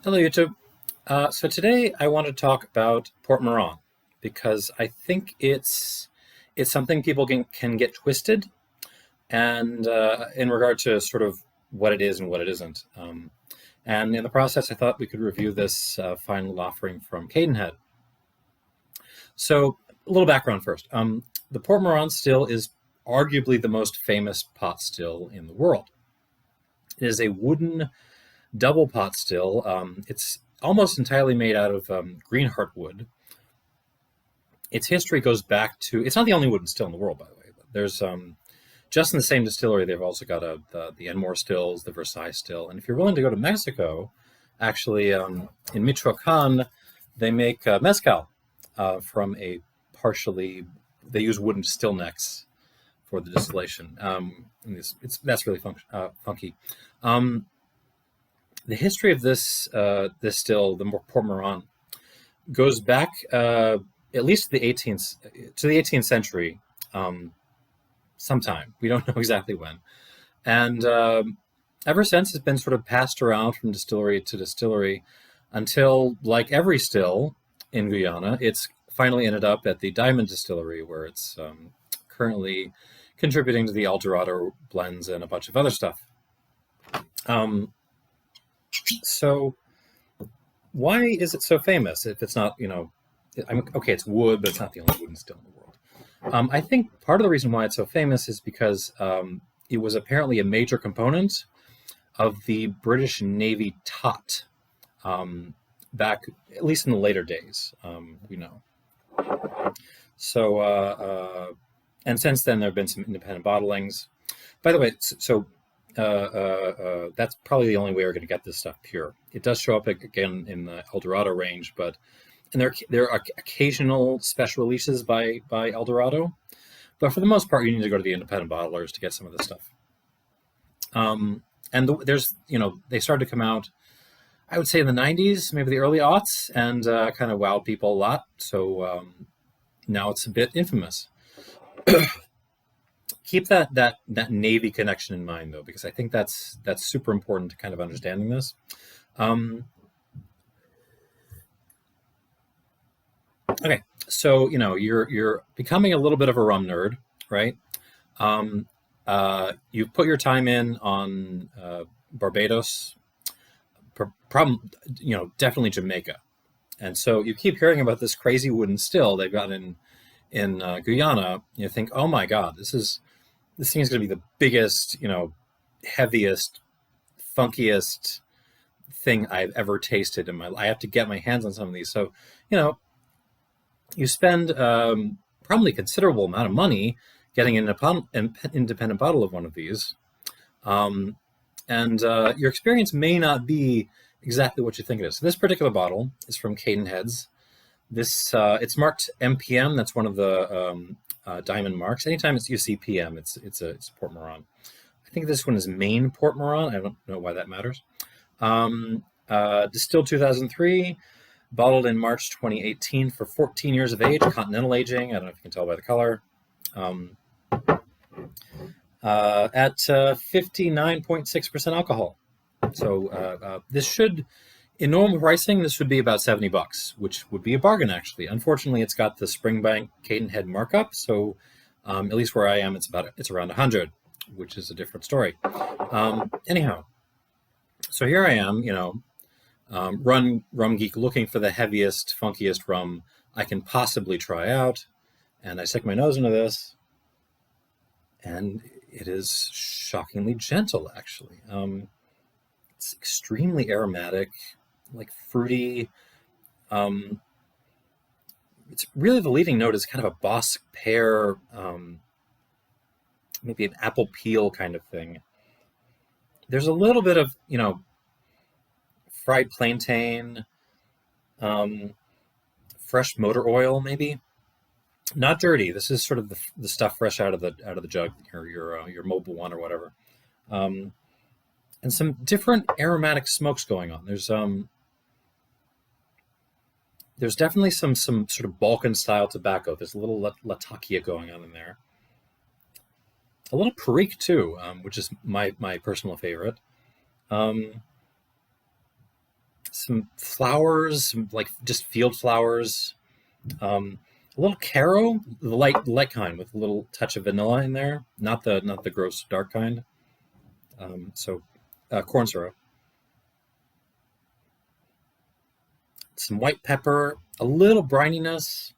Hello, YouTube. So today I want to talk about Port Mourant because I think it's something people can get twisted, and in regard to sort of what it is and what it isn't. And in the process, I thought we could review this fine little offering from Cadenhead. So a little background first. The Port Mourant still is arguably the most famous pot still in the world. It is a wooden double pot still. It's almost entirely made out of green heartwood. Its history goes back to, it's not the only wooden still in the world, by the way. But there's, just in the same distillery, they've also got the Enmore stills, the Versailles still. And if you're willing to go to Mexico, actually, in Michoacan, they make mezcal from a partially, they use wooden still necks for the distillation. And that's really funky. The history of this still, the Port Mourant, goes back at least to the 18th century, sometime. We don't know exactly when, and ever since it's been sort of passed around from distillery to distillery until, like every still in Guyana, it's finally ended up at the Diamond Distillery, where it's currently contributing to the Eldorado blends and a bunch of other stuff. So why is it so famous if it's not, okay, it's wood, but it's not the only wooden still in the world. I think part of the reason why it's so famous is because it was apparently a major component of the British Navy tot back, at least in the later days, So, and since then, there have been some independent bottlings. By the way, so that's probably the only way we're going to get this stuff pure. It does show up again in the Eldorado range, and there are occasional special releases by Eldorado, but for the most part, you need to go to the independent bottlers to get some of this stuff. There's, they started to come out, I would say, in the 90s, maybe the early aughts, and kind of wowed people a lot. So now it's a bit infamous. Keep that Navy connection in mind, though, because I think that's super important to kind of understanding this. Okay, so you're becoming a little bit of a rum nerd, right? You've put your time in on Barbados, definitely Jamaica, and so you keep hearing about this crazy wooden still they've got in Guyana. You think, oh my God, this thing is going to be the biggest, heaviest, funkiest thing I've ever tasted in my life. I have to get my hands on some of these. So, you spend probably a considerable amount of money getting an independent bottle of one of these. And your experience may not be exactly what you think it is. So this particular bottle is from Cadenhead's. It's marked MPM. That's one of the diamond marks. Anytime you see PM, it's Port Mourant. I think this one is Maine Port Mourant. I don't know why that matters. Distilled 2003, bottled in March 2018 for 14 years of age, continental aging. I don't know if you can tell by the color. At 59.6% alcohol. So this should, in normal pricing, this would be about $70, which would be a bargain, actually. Unfortunately, it's got the Springbank Cadenhead markup, so at least where I am, it's around 100, which is a different story. Anyhow, so here I am, rum geek, looking for the heaviest, funkiest rum I can possibly try out, and I stick my nose into this, and it is shockingly gentle, actually. It's extremely aromatic, like fruity. It's really, the leading note is kind of a Bosc pear, maybe an apple peel kind of thing. There's a little bit of, fried plantain, fresh motor oil, maybe. Not dirty. This is sort of the stuff fresh out of the jug, or your mobile one or whatever. And some different aromatic smokes going on. There's definitely some sort of Balkan style tobacco. There's a little Latakia going on in there. A little Perique too, which is my personal favorite. some flowers, some, like just field flowers, a little caro, the light kind with a little touch of vanilla in there, not the gross dark kind. Corn syrup, some white pepper, a little brininess,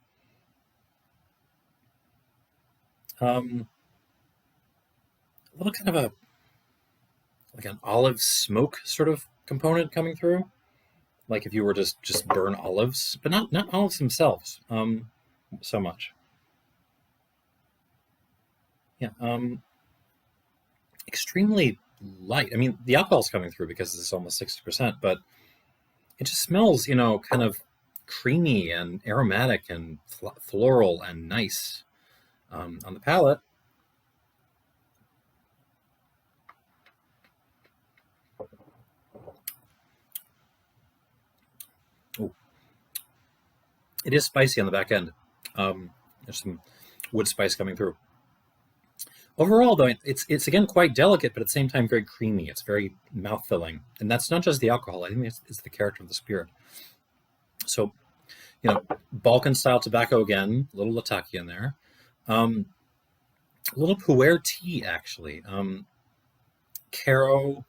a little kind of a like an olive smoke sort of component coming through, like if you were just burn olives, but not olives themselves so much. Yeah, extremely light. I mean, the alcohol's coming through because it's almost 60%, but it just smells, kind of creamy and aromatic and floral and nice on the palate. Oh, it is spicy on the back end. There's some wood spice coming through. Overall, though, it's again quite delicate, but at the same time very creamy. It's very mouth-filling, and that's not just the alcohol. I think it's the character of the spirit. So, Balkan-style tobacco again, a little Lataki in there, a little pu'er tea actually, caro,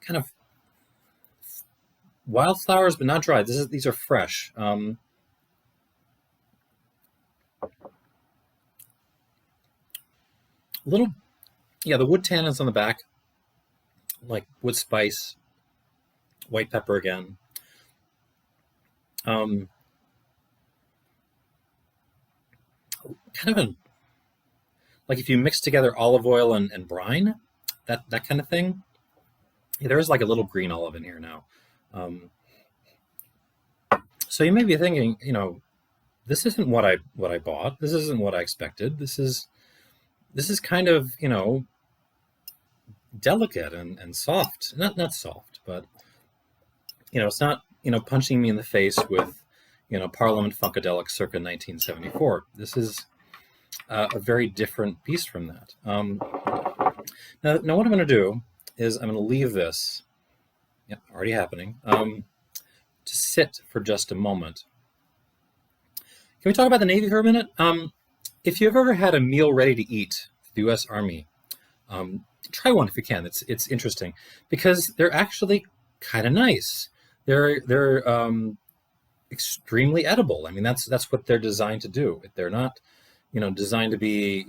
kind of wildflowers, but not dried. These are fresh. Little, yeah, the wood tannins on the back, like wood spice, white pepper again. Kind of like if you mix together olive oil and brine, that kind of thing. Yeah, there is like a little green olive in here now. So you may be thinking, this isn't what I bought. This isn't what I expected. This is kind of, delicate and soft. Not soft, but, it's not, punching me in the face with, Parliament Funkadelic circa 1974. This is a very different beast from that. Now what I'm going to do is I'm going to leave this, already happening, to sit for just a moment. Can we talk about the Navy for a minute? If you've ever had a meal ready to eat for the U.S. Army, try one if you can. It's interesting because they're actually kind of nice. They're extremely edible. I mean, that's what they're designed to do. They're not, designed to be,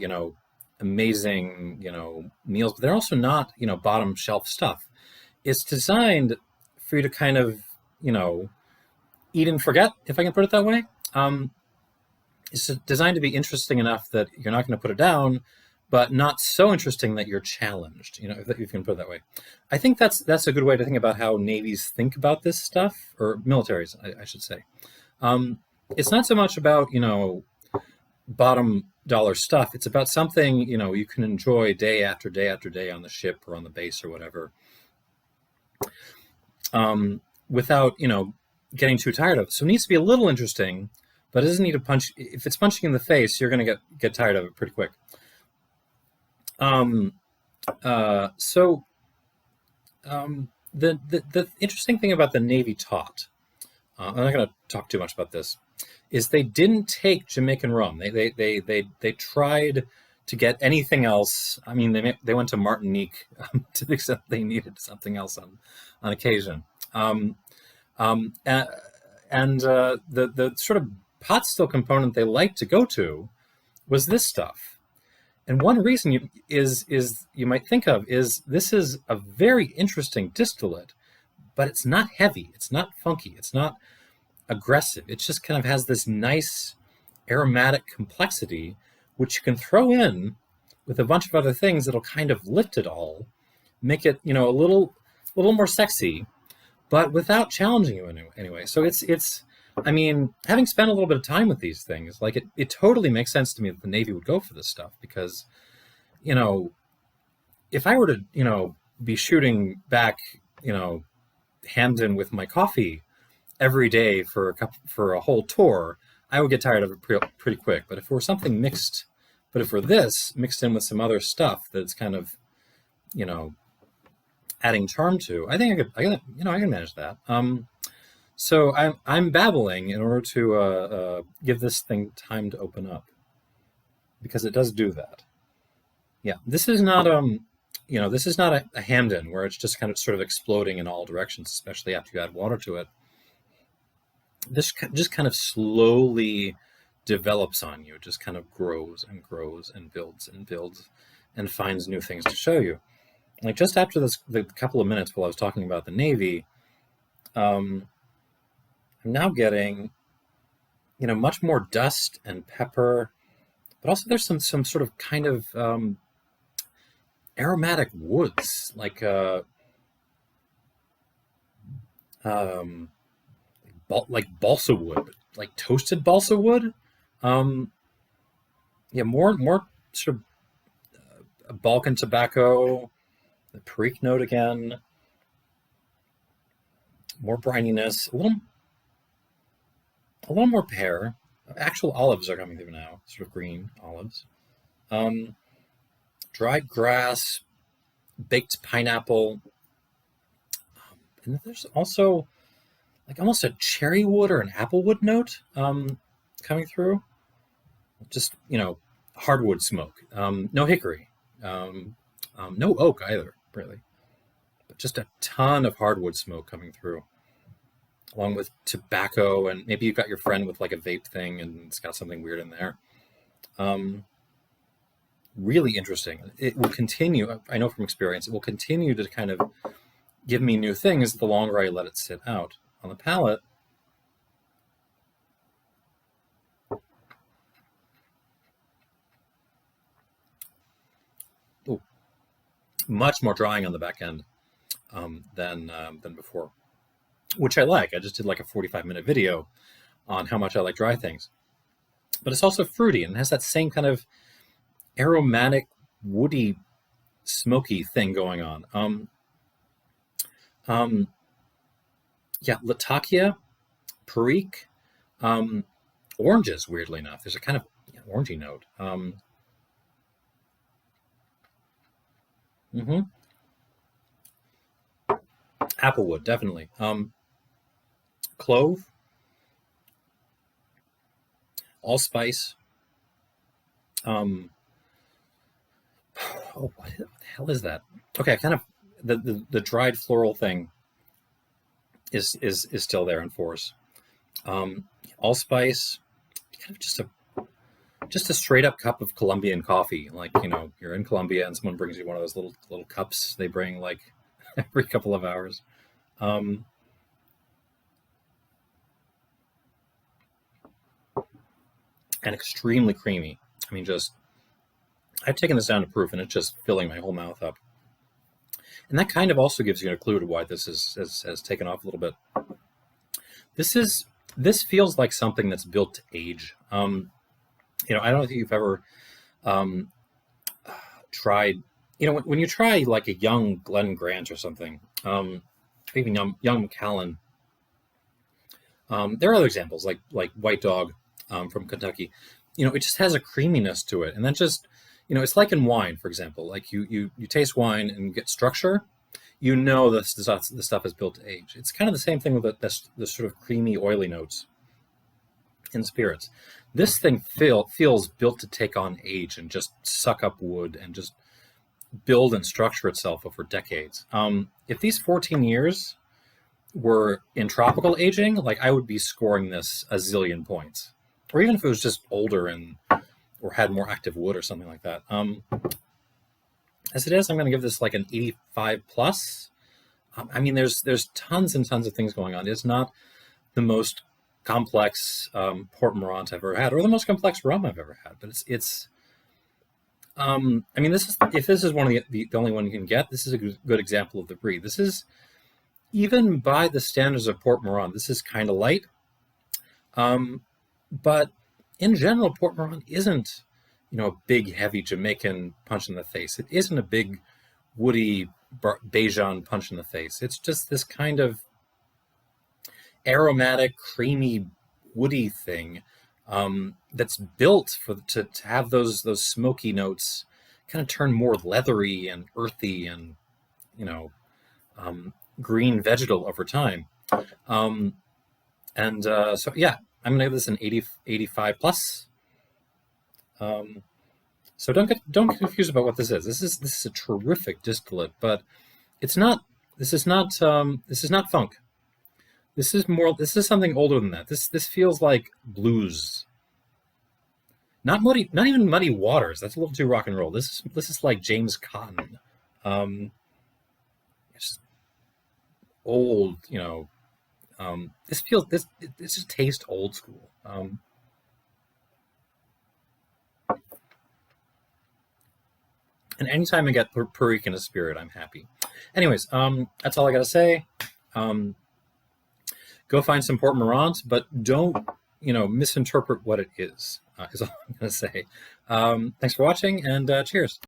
amazing, meals, but they're also not, bottom shelf stuff. It's designed for you to kind of, eat and forget, if I can put it that way. It's designed to be interesting enough that you're not going to put it down, but not so interesting that you're challenged, if you can put it that way. I think that's a good way to think about how navies think about this stuff, or militaries, I should say. It's not so much about, bottom dollar stuff. It's about something, you can enjoy day after day after day on the ship or on the base or whatever, without, getting too tired of it. So it needs to be a little interesting, but it doesn't need to punch. If it's punching in the face, you're going to get tired of it pretty quick. The interesting thing about the Navy taught, I'm not going to talk too much about this, is they didn't take Jamaican rum. They tried to get anything else. I mean, they went to Martinique to the extent they needed something else on occasion. The sort of pot still component they liked to go to was this stuff. And one reason you might think of is this is a very interesting distillate, but it's not heavy, it's not funky, it's not aggressive. It just kind of has this nice aromatic complexity, which you can throw in with a bunch of other things that'll kind of lift it all, make it, a little more sexy, but without challenging you anyway. So it's I mean, having spent a little bit of time with these things, like it totally makes sense to me that the Navy would go for this stuff because, if I were to, be shooting back, Hamden with my coffee every day for a whole tour, I would get tired of it pretty quick. But if it were something mixed, but if we're this mixed in with some other stuff that's kind of, adding charm to, I think I can manage that. So I'm babbling in order to give this thing time to open up, because it does do that. Yeah, this is not this is not a Hamden where it's just kind of sort of exploding in all directions, especially after you add water to it. This just kind of slowly develops on you. It just kind of grows and grows and builds and finds new things to show you. Like just after the couple of minutes while I was talking about the Navy, I'm now getting, much more dust and pepper, but also there's some sort of kind of aromatic woods, um, like balsa wood, like toasted balsa wood. Um, yeah, more sort of Balkan tobacco, the perique note again, more brininess, a little more pear. Actual olives are coming through now, sort of green olives. Um, Dried grass, baked pineapple, and there's also like almost a cherry wood or an apple wood note coming through. Just hardwood smoke. No hickory, no oak either, really. But just a ton of hardwood smoke coming through, along with tobacco, and maybe you've got your friend with like a vape thing, and it's got something weird in there. Um, Really interesting. It will continue. I know from experience, it will continue to kind of give me new things the longer I let it sit out on the palate. Ooh, much more drying on the back end than before, which I like. I just did like a 45-minute video on how much I like dry things, but it's also fruity and has that same kind of aromatic, woody, smoky thing going on. Um, yeah, Latakia, perique, oranges. Weirdly enough, there's a kind of orangey note. Mhm. Applewood, definitely. Clove, allspice. Um, oh, what the hell is that? Okay, kind of the dried floral thing is still there in force. Allspice, kind of just a straight up cup of Colombian coffee. Like you're in Colombia and someone brings you one of those little cups they bring like every couple of hours. Um, and extremely creamy. I mean, just I've taken this down to proof, and it's just filling my whole mouth up. And that kind of also gives you a clue to why this has taken off a little bit. This feels like something that's built to age. I don't think you've ever um, tried. When you try like a young Glen Grant or something, even young Macallan. There are other examples like White Dog from Kentucky. It just has a creaminess to it, and then just it's like in wine, for example. Like you taste wine and you get structure. The stuff is built to age. It's kind of the same thing with the sort of creamy, oily notes in spirits. This thing feels built to take on age and just suck up wood and just build and structure itself over decades. If these 14 years were in tropical aging, like I would be scoring this a zillion points. Or even if it was just older or had more active wood or something like that. As it is, I'm going to give this like an 85 plus. I mean, there's tons and tons of things going on. It's not the most complex Port Mourant I've ever had, or the most complex rum I've ever had, but it's. I mean, if this is one of the only one you can get, this is a good example of the breed. This is, even by the standards of Port Mourant, this is kind of light. But in general, Port Mourant isn't, a big, heavy Jamaican punch in the face. It isn't a big, woody Bajan punch in the face. It's just this kind of aromatic, creamy, woody thing that's built to have those smoky notes kind of turn more leathery and earthy and green vegetal over time. And so yeah, I'm gonna give this an 85 plus. So don't get confused about what this is. This is a terrific distillate, but it's not. This is not funk. This is more. This is something older than that. This feels like blues, not muddy, not even Muddy Waters. That's a little too rock and roll. This is like James Cotton. It's old, this just tastes old school. And anytime I get Perique in a spirit, I'm happy. Anyways, that's all I gotta say. Go find some Port Mourant, but don't misinterpret what it is. Is all I'm gonna say. Thanks for watching, and cheers.